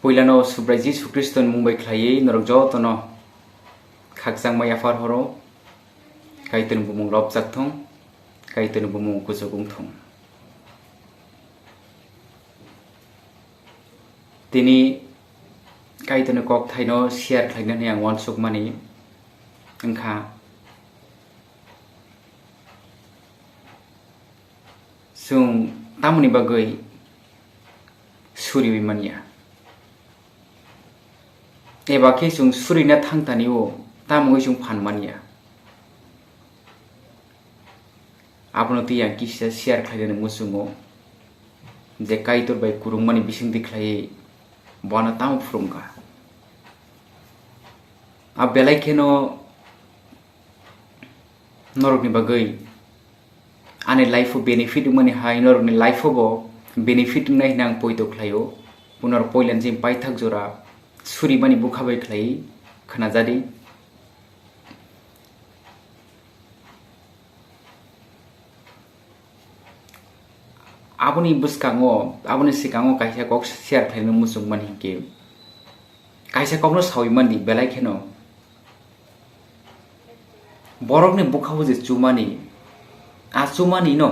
Poilano subrai Jesu Kriston mumbai khlai norok jotono khaksang maya far horo kaiten bumung lop jakthong kaiten bumung kusugung thong tini kaiten kok thaino share khlaina yang wan suk mani engkha Chwng tamoni bagwi suriui manya eba ke Chwng surina thang-thanio tamo Chwng phanmanya abono tiyang kisa share khlaina musungo je kaitor bai kurungmani bising diklai bana tamo frumka a belai keno norokni bagwi ane life benefit mani hai norokni life bo benefit nai nang poito khlaio punor poilan jim paithak jora suri mani bukhabai khlai khana jadi aboni buskango aboni sikango kaisa kok share khlaina musung mani ke kaisa kokno sawi mani belai kheno borokni bukhabu je chumani achumani no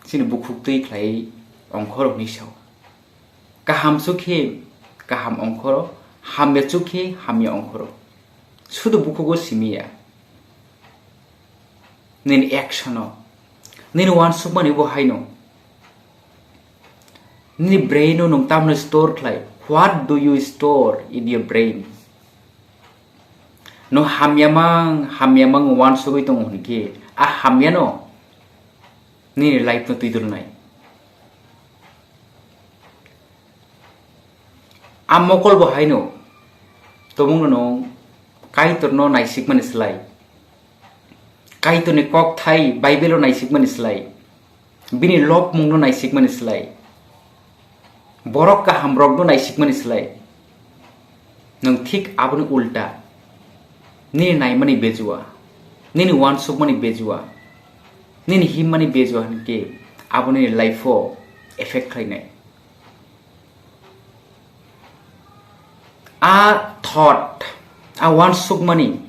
sini bukhuktai khlai ongkhorok ni saw kaham sukhe kaham ongkhoro hamya chukhe hamya ongkhoro sudu bukhugo simiya nin actiono nin wan sukmani bo haino ni braino nong tamno store khlai what do you store in your brain no hamyamang wan sugoi tong hunke a hamya no ni life no tuidur nai amokol bo haino tomung no kaitor no naisik mani slai kaitor ni kok thai bible no naisik mani slai bini lop mung no naisik mani slai borok ka hamrok no naisik mani slai nong thik abun ulta ni nai mani bejua ni wan suk mani bejua ni him mani bejua hanke abuni life o effect khainai a thought a wan suk mani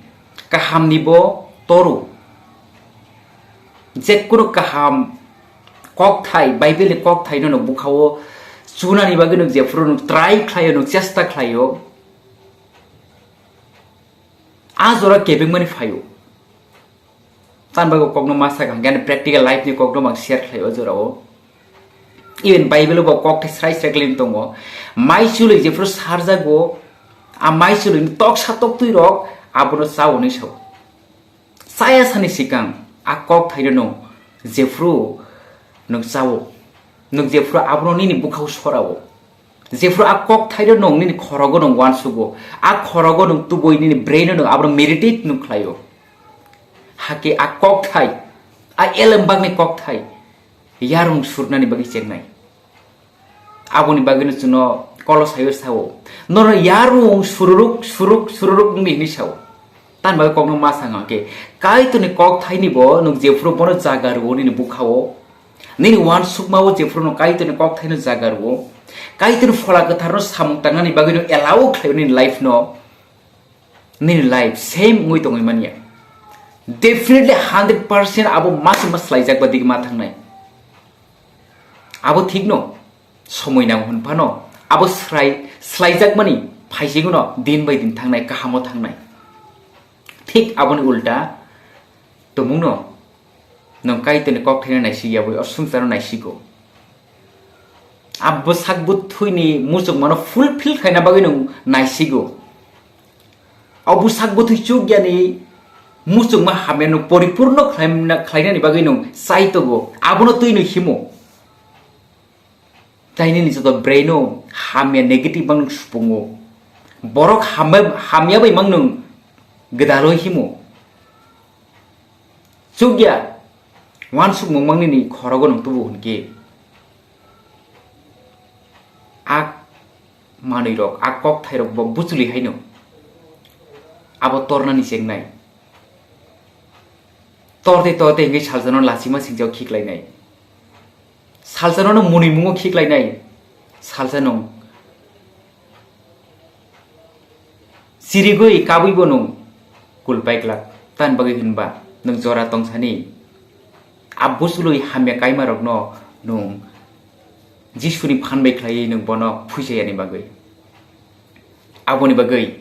kaham nibo toru je kuno kaham kok thai bible kok thai no bukhawo chuna ni bagino je fro no try khlayo no chesta khlayo a jora kebeng mani phayo tanbago kokno masa gan practical life ni kokno mang share khlayo jorao even bible bo kok thai strai klim tongo mai chule je fro sarja go a mai chule tok satok tui rok abono sao ni so saya sani sikang a kok thai no je fro no sao no je fro abono ni bukhau sorao je fro a kok thai no ni khorogo no wan sugo a khorogo no tuboi ni brain no abono meditate no khlayo hake a kok thai a elembang ni kok thai yarung surna ni bagi chengnai aboni bagi no chuno kolo sayo sao nor yarung sururuk ni ni sao tan bagi kok no masanga ke kai to ni kok thai ni bo no jefro bono jagar wo ni bukhawo ni wan sukma wo jefro no kai to ni kok thai no jagar wo kai to fola kathar no samung tanga ni bagi no allow khlayo ni life no ni life same ngoi tongoi mania definitely 100% abo mas laijak badik ma thangnai abo thik no somoi nang hunpa no abo slaijak mani phaisigo no din bai din thangnai kahamo thangnai thik aboni ulta tomung no nong kai tene kok thena naisi yaboi osum taro naisigo abo sakbut thuini musuk mano fulfill khaina bagi no naisigo abu sakbut thui chugyani musuk ma hameno poripurno khlaina ni bagi no saitogo abono tuino himo taini ni joto braino hamya negative bang supungo borok hamya bai mangnung gedalo himo chugya wan suk mangni ni khorogo nong tubu hunke ak manui rok ak kok thai rok bo buchuli haino abo torna ni chengnai torte ngai saljano lasima singjau khiklainai saljano no muni mungo khiklainai saljano Sirigui kabui bonung kulpaiklak tan bagi hinba nung jora tongsani abusului hamya kaimarok no nung jisuni phanbai khlai nung bono phuisayani bagui aboni bagui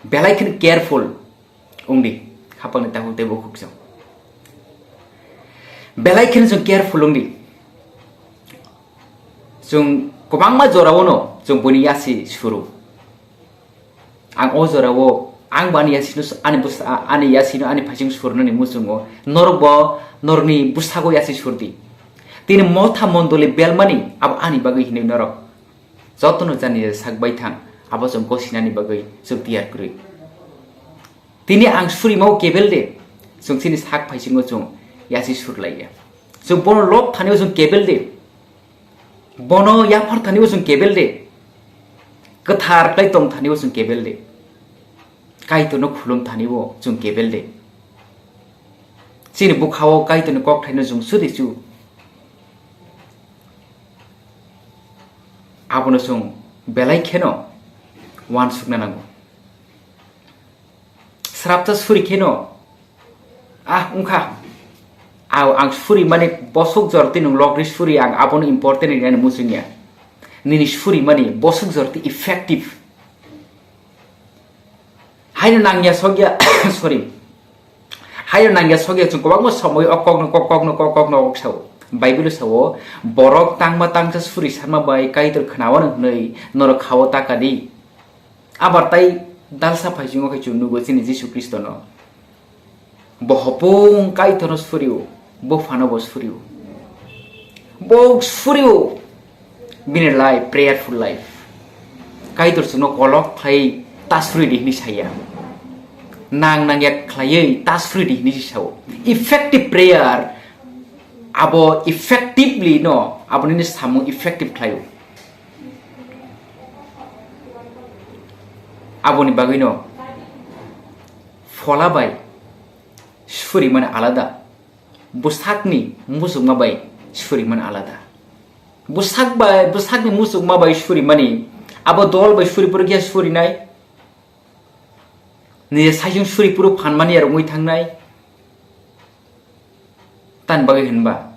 belaikin careful ungdi khapangni tahu tebo khukjang belaikin jong careful ungdi jong kobangma jorawono jong boni yasi suru ang o jorawo ang bani yasinu ani yasinu ani phajing surno ni musungo norbo norni busago yasi surdi tini motha mondole belmani ab ani bagai hine norok jotono jani sakbai thang abo jong kosinani bagai jong tiar kuri tini ang suri mau kebel de jong sini sak phajingo jong yasi surlaiya jong bono lop thaniu jong kebel de bono yapar thaniu jong kebel de kathar kai tong thaniu jong kebel de kai to no khulum thaniwo jong kebel de sini bukhawo kai to no kok thaino jong sudi chu abono jong belai kheno wan sukna nango srapta suri kheno ungkha ang suri mane bosuk jorti nung logri suri ang abono important ni musunya nini suri mane bosuk jorti effective haino nangya sogya sorry haino nangya sogya chung kobang mo somoy okok no saw bible sawo borok tangma tangsa suri sama bai kaitor khnawan nei nor khawo takadi abar tai dalsa phajingo khai chunu go chini jisu kristo no bohopung kaitor suriu bo phano bo suriu bo suriu been life prayerful life kaitor suno kolok khai tasfri di ni saya nang ya klayei tasfri di ni sawo effective prayer abo effectively no abo ni samu effective klayo abo ni bagui no fola bai suri mana alada busakni musuk mabai suri mana alada busakni musuk mabai suri mani abo dol bai suri purgia suri nai ni sajung suri puru phanmanya rongui thangnai tan bagai hinba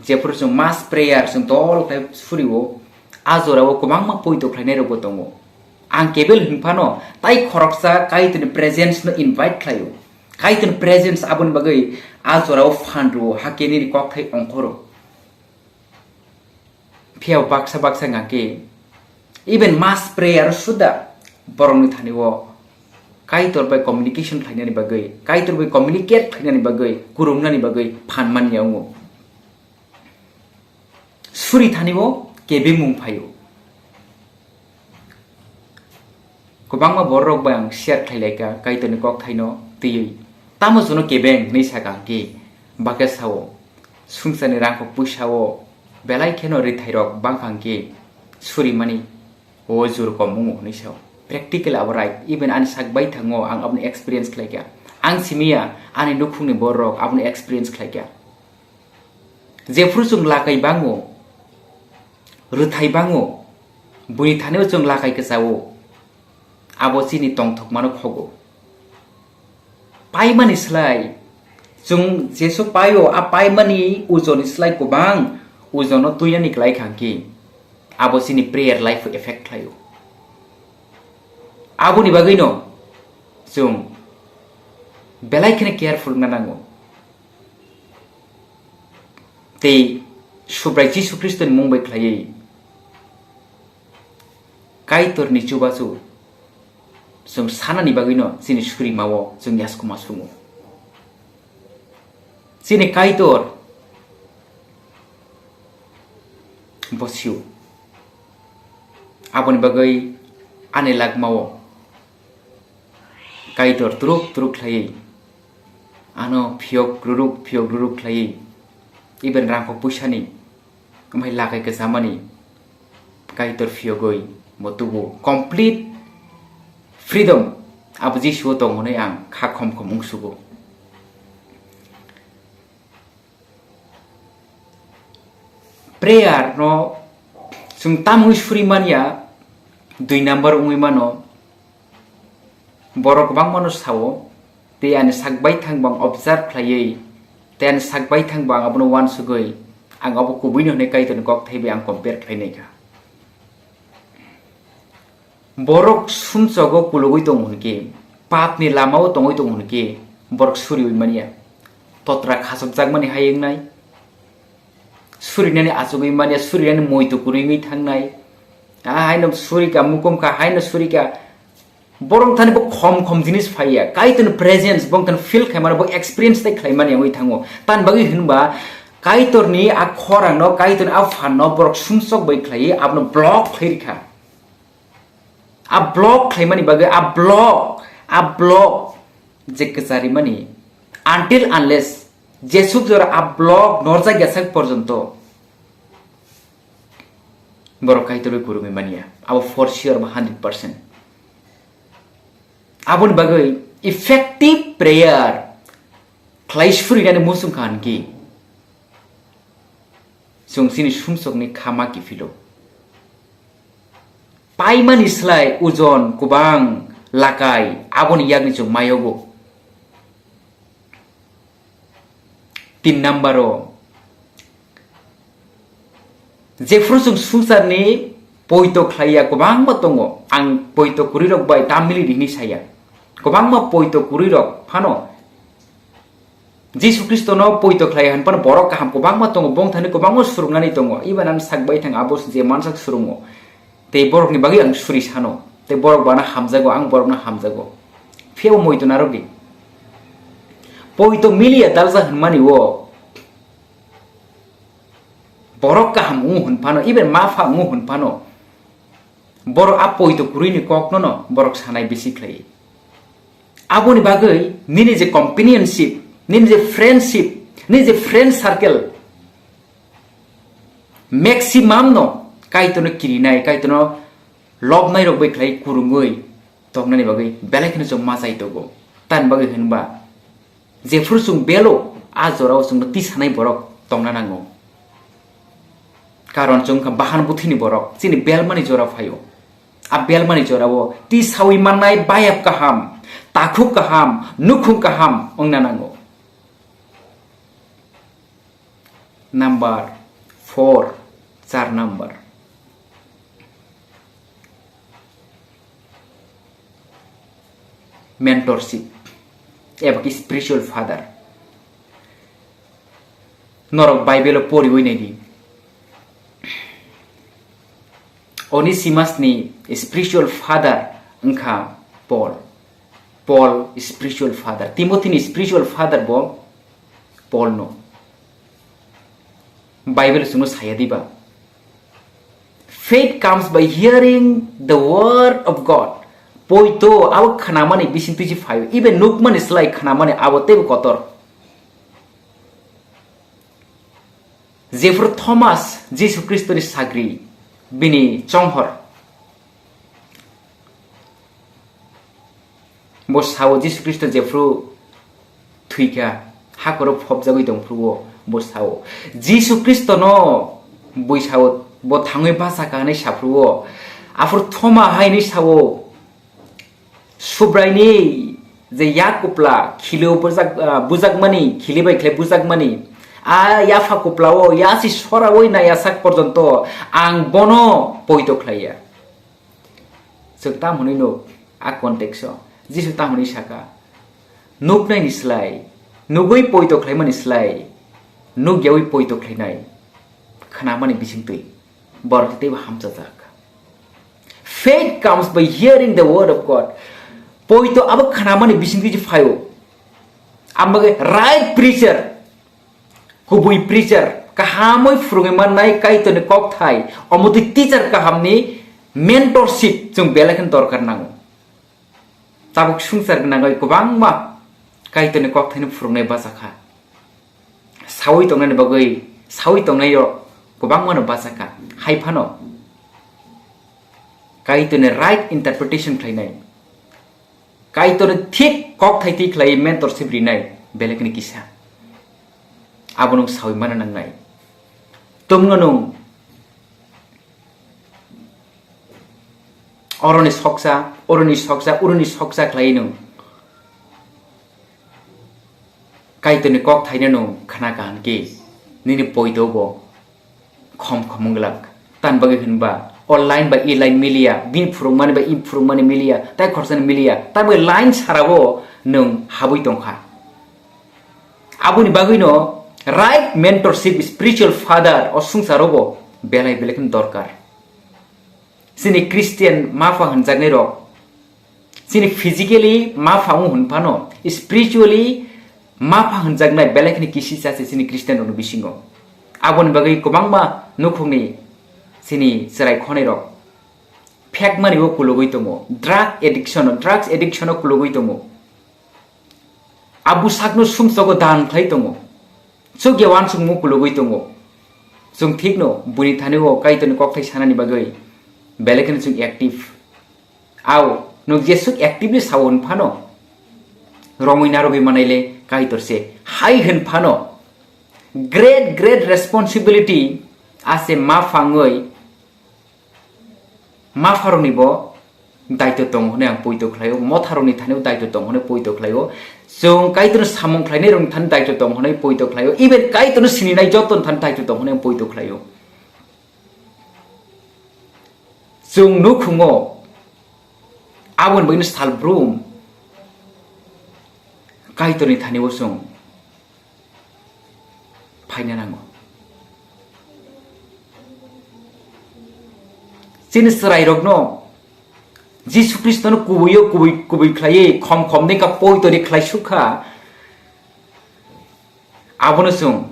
jepur jong mass prayer jong dol kai suriwo ajorawo komangma poito khlainai rogo tongo ang kebel hinphano tai khoroksa kaitini presence no invite khlayo kaitini presence abon bagai ajorawo phanro hakeni kok thai ongkhoro phiao baksa ngake even mass prayer suda borongni thaniwo kaitor by communication khlainani bagai kaitor by communicate khlainani bagai kurumnani bagai phanmanya ngo suri thaniwo kebe mung phayo kobangma borok bang share khlaileka kaitor ni kok thaino tiyui tamo jono kebeng nei saka ke bakasawo sungsani rangko pusawo belai kheno ri thairok bangkhang ke suri mani o jur ko mungu nei saw practical right even an sakbai thango ang apni experience khlaika ang simia ani nukhungni borok apni experience khlaika jefru chung lakai bango ruthai bango buni thaneo chung lakai ka jawo abo chini tongthok mano khogo paimani slai chung jesu payo a paimani ujoni slai ko bang ujono tuyani klai khangki abo chini prayer life effect khlayo abo ni bagai no chung belai khene careful nanango te subrai jisu kristo ni mungbai khlai kaitor ni chubasu chung sana ni bagai no chini suri mawo chung yasko masumo chini kaitor bosiu abo ni bagai ane lag mawo kaitor truk khlai ano phiok ruruk khlai iben rangko pusani amai lakai ke samani kaitor phiogoi motubu complete freedom abo jisu tong honai ang khakhom khomung sugo prayer no sung tamu suri manya 2 number ungwi mano borok bang manu sawo te ani sakbai thangbang observe khlaiei te ani sakbai thangbang abono wan sugoi ang abo kubuino ne kaiton kok thebe ang compare khlainai ka borok sumsogo kulugoi tongmunke papni lamao tongoi tongmunke borok suriui manya totra khasok jagmani hayengnai surinani achugoi manya surinani moito kuringi thangnai haino surika mukom ka haino surika borong thani bo khom jinis phaiya kaiton presence bong tan feel khaimana bo experience tai khlaimani oi thango tan bagi hinba kaitorni a khorang no kaiton a fan no borok sumsok bai khlai abno block khairkha a block khlaimani bagi a block jekasari mani until unless jesuk jora a block norja gesak porjonto borok kaitor kurumi mania abo for sure 100% abon bagai effective prayer klaishfuri gane musum khan ki sungsini sumsok ni khama ki filo paimani slai ujon kubang lakai abon yagni chung mayogo 3 nambaro jefrusung susarni poito khlaiya kubang matongo ang poito kurirok bai tamili dini saya kubang ma poito kurirok phano Jisu Kristo no poito khlai han pan borok kaham kubang matongo bong thani kubang mo surungani tongo iban an sakbai thang abos je mansak surungo te borok ni bagi ang suri sano te borok bana hamjago ang borok na hamjago feo moito narogi poito milia dalza hanmani wo borok kaham hun pano iben mafa hun pano borok a poito kurini kok no borok sanai bisi khlai aboni bagai nini je companionship nini je friendship nini je friend circle maximum no kaitono kirinai kaitono love nai rok bai khlai kurungoi tongnani bagai belakini jong masai togo tan bagai hinba jefur sung belo a jorao sung ti sanai borok tongna nango karon chung bahan buthini borok chini belmani jora phayo a belmani jora wo ti sawi manai bayap kaham takhuk kaham nukhung kaham ongna nango number 4 4 number mentorship ebaki spiritual father norok bible pori hoinai di Onesimus ni spiritual father engkha Paul spiritual father Timothy ni spiritual father bo Paul no Bible suno sayadiba faith comes by hearing the word of God poito aw khanamani bisinti ji fayo even nukman is like khanamani abote kotor Jeffer Thomas Jesus Christ ni sagri bini chonghor bo sawo Jesus Christ jefru thuika hakoro phobjagoi dongfruo bo sawo Jesus Christ no boisawo bo thangoi basa kanai sapruo afur thoma haini sawo subraini je yakupla khilo bujak mani khilibai khle bujak mani a yafa kuplao yasi sora oi na yasak porjonto ang bono poito khlaiya sukta muni no a context jisu ta muni saka nuk nai nislai nugoi poito khlaimani slai nuk yawi poito khlainai khana mani bisingtui borte hamcha jak faith comes by hearing the word of God poito ab khana mani bisingti phayo amage right preacher kubui preacher kahamoi frungeman nai kaito ne kok thai omuti teacher kahamni mentorship jung belakan dorkar nango tabuk sungsar nangai kubang ma kaito ne kok thai ne frungnai basakha sawi tongnani bagai sawi tongnai yo kubang ma no basakha haifano kaito ne right interpretation thainai kaito ne thik kok thai ti khlai mentorship rinai belakni kisa abonong sawi mana nangnai tumnganung oroni soksa uruni soksa khlai nung kaitoni kok thaina nung khana kan ke nini poito bo khom khomungglak tan bagi hinba online ba e-line milia bin phurungmani ba in phurungmani milia tai khorsan milia tai ba line sarabo nung habui tongkha abuni bagui no right mentorship spiritual father osungsarobo belai belekin dorkar sini Christian mafa hanjaknai rok sini physically mafa hunphano spiritually mafa hanjaknai belekni kisi chase sini Christian rok bisingo aboni bagai kobangma nukhungni sini serai khonai rok fek mani o kulugoi tongo drugs addiction o kulugoi tongo abu sakno sumsogo dan khlai tongo so gewan sungmu kulugoi tongo sung thik no buni thaneo kaitoni kokthai sanani bagai belekni sung active aw no jesuk actively sawon phano romoina robi manaile kaitorse hai hen phano great responsibility ase ma phangoi ma faroni bo daito tong hone ang poito khlayo motharoni thaneu daito tong hone poito khlayo jong kaitor samong khlaine rong than daito tong hone poito khlayo even kaitor sininai joton than daito tong hone poito khlayo jong nukhungo abon bini salbrum kaitorni thaneu jong phaina nango sini serai rokno Jisu Kristo no kubuy khlai khom ne ka poito ri khlai sukha abono sung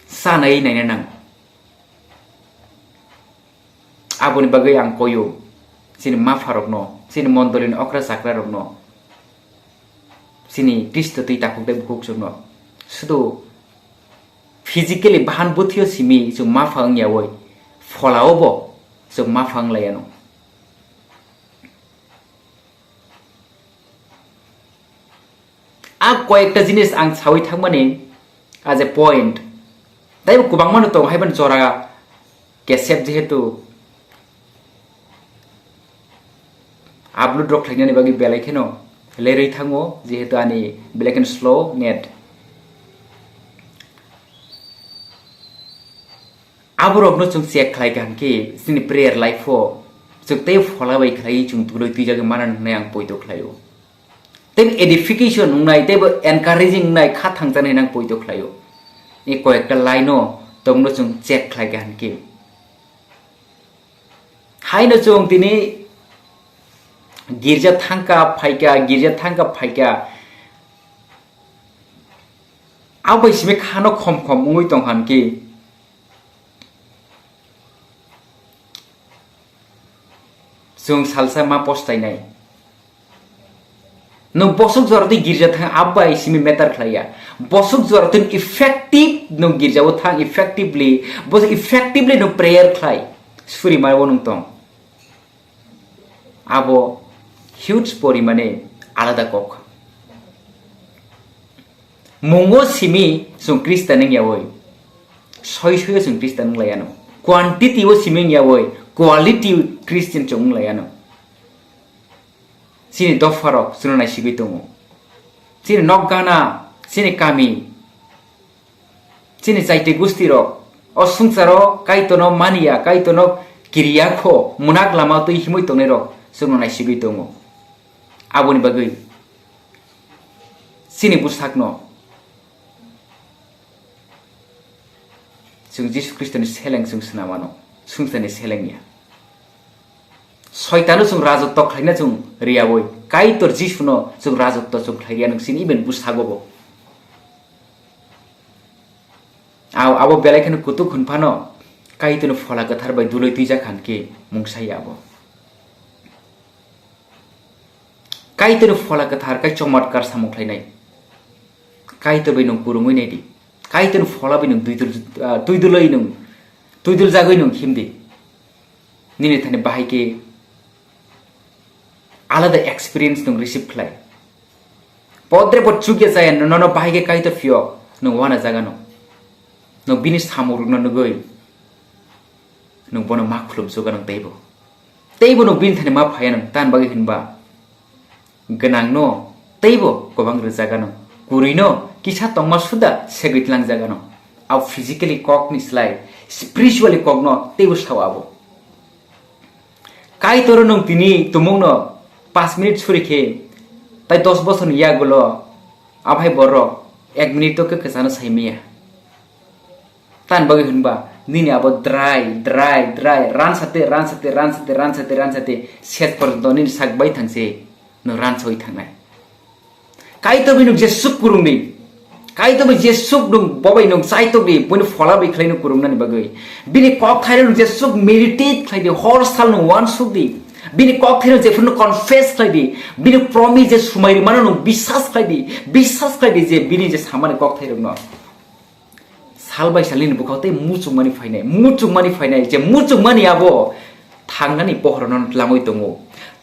sanai naina nang aboni bagai ang koyo sini ma farokno sini mondolin okra sakra rokno sini Kristo tui takuk de bukuk sungno sudu physically bahan buthio simi sung ma phang yawoi folao bo sung ma phang layano a koyekta jinis ang chawi thangmani as a point dai kubang manu tong haiban chora kesep jehetu upload rok thainani bagi belai kheno lerei thango jehetu ani black and slow net aborok no chung check khlai gan ki sini prayer life fo chukte fola bai khlai chung tuloi tuijag manan nang poito khlaio tem edification nai tebo encouraging nai kha thangjanai nang poito khlaio e koekta line tongno chung check khlai gan ki haino chung tini girja thangka phaika abai sime khano khom ungoi tong han ki jong salsa ma postai nai no bosuk jordi girja thang abai simi metar khlaiya bosuk jortin effective no girja o thang effectively no prayer khlai suri mai wonung tong abo huge porimane alada kok mongo simi sung Christian ng yawoi soi sung Christian layano quantity o simi yawoi quality Christian chung layano sini dofarok sunana sigitongo sini nokgana sini kami sini saite gustiro o sungsaro kaitono manya kaitono kiriyakho munak lama to himoi tonero sunana sigitongo aboni bagai sini busakno sung Jisu Kristo ni seleng sung sunamano sungsani selengnya soitano sung rajotto khlaina sung riawoi kaitor Jisuno sung rajotto sung khlaiya nang sini ben busagobo abo belaikhano kutuk hunphano kaitono fola gathar bai duloi tuija khanke mungsai abo kaitono fola gathar kai chamatkar samuk khlainai kaito bai nung kurungoi nei di kaitono fola bai nung tuidul jagoi nung himdi nini thane bahaike alada experience nung receive khlai podre pot chuge jaya no bahaike kaito fio nung wana jaga no bini samur no goi nung bono makhulum joga nang teibo teibo no bin thani ma phayan tan bagi hinba genang no teibo gobang rejaga no kuri no kisa tongma suda segitlang jaga no au physically kok ni slai spiritually kok no teibo sawabo kai toro nong tini tumong no 5 minute suri khe tai 10 বছর ya gulo abai borro 1 minute to ke kesana saimia tan bagi hinba nini abo dry ran sate set porjont nini sakbai thangse no ran soi thangnai kai to binu je suk kurung ni kai to je suk dung bobai nong sai to bi pun fola bi khlaino kurung nani bagai bini kok thairo je suk meditate khlaidi hor sal no one suk di bini kok thairo je fun confess khlaidi bini promise je sumairi mano no bisas khlaidi je bini je samane kok thairo no salbai salin bukhate muchung mani fainai je muchung mani abo thangnani pohoronon tlangoi tongo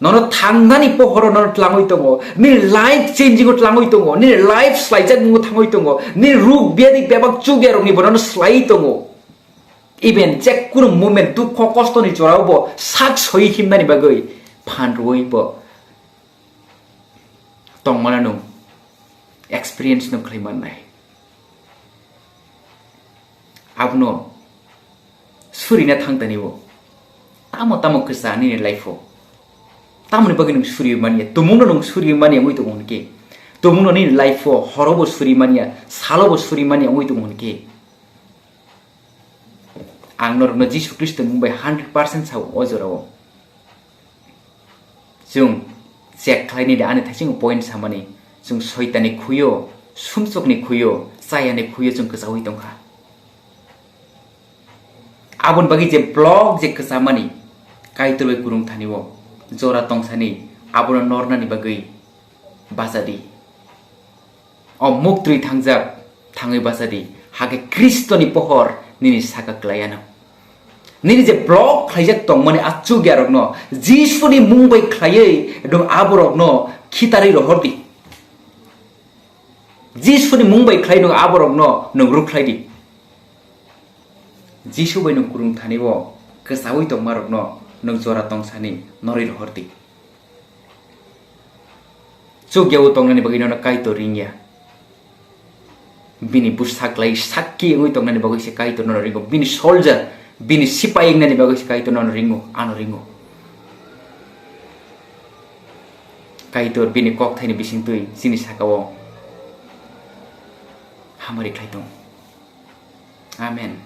nono thangnani pohoronon tlangoi tongo ni life changing tlangoi tongo ni life slide mu thangoi tongo ni ruk biadi bebak chugerong ni bonon slai tongo even je kuru moment dukho kosto ni jorabo sak soi himnani bagai phan roibo tongmana no experience no khaiman nai abno surina thang-thanio tamo kesani ni life tamo ni bagin suriui manya tumung no suriui manya moi tongon ke tumung no ni life horobo suriui manya salobo suriui manya moi tongon ke angnor no jisu kristo mumbai 100% sao ojorao jung check khlaini da ani thaching point samani jung soitani khuyo sumsokni khuyo sayane khuyo jung kesawi tongkha abon bagi je blog je kesamani kai turbe kurung thaniwo jora tongsani abon nornani bagi basadi o muktri thangjak thangai basadi hage kristoni pohor nini saka klayana nini je blog khlaijak tongmani achu gyarok no jisuni mungbai khlaiei dong aborok no khitari rohordi jisuni mungbai khlai no aborok no nongru khlaidi jisu bai nong kurung thaniwo kesawi tong marok no nong jora tongsani nori rohorti chugyau tongnani bagi no kai to ringya bini busaklai sakki ngoi tongnani bagi se kai to no ringo bini soldier bini sipai nani bagi se kai to no ringo ano ringo kai to bini kok thaini bising tui sini sakawo hamari khai tong amen.